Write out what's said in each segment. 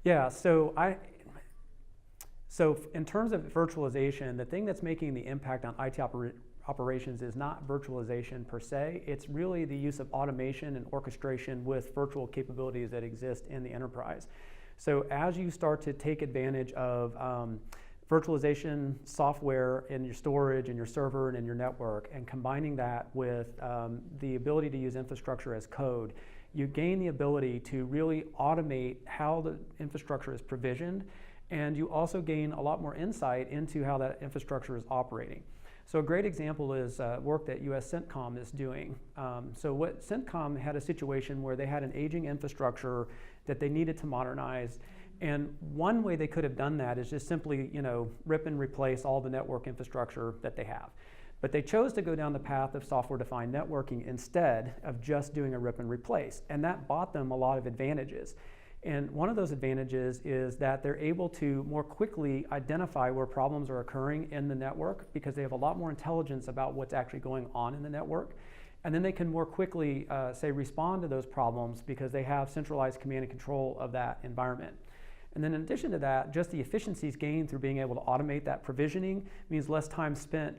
Yeah, so in terms of virtualization, the thing that's making the impact on IT operations is not virtualization per se. It's really the use of automation and orchestration with virtual capabilities that exist in the enterprise. So as you start to take advantage of virtualization software in your storage and your server and in your network, and combining that with the ability to use infrastructure as code, you gain the ability to really automate how the infrastructure is provisioned, and you also gain a lot more insight into how that infrastructure is operating. So a great example is work that US CENTCOM is doing. So what CENTCOM had a situation where they had an aging infrastructure that they needed to modernize, and one way they could have done that is just simply, rip and replace all the network infrastructure that they have. But they chose to go down the path of software-defined networking instead of just doing a rip and replace, and that bought them a lot of advantages. And one of those advantages is that they're able to more quickly identify where problems are occurring in the network because they have a lot more intelligence about what's actually going on in the network. And then they can more quickly, respond to those problems because they have centralized command and control of that environment. And then in addition to that, just the efficiencies gained through being able to automate that provisioning means less time spent,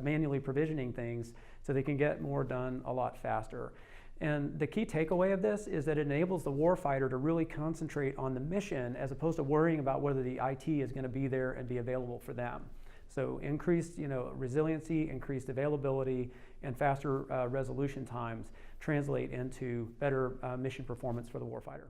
manually provisioning things, so they can get more done a lot faster. And the key takeaway of this is that it enables the warfighter to really concentrate on the mission as opposed to worrying about whether the IT is going to be there and be available for them. So increased resiliency, increased availability, and faster resolution times translate into better mission performance for the warfighter.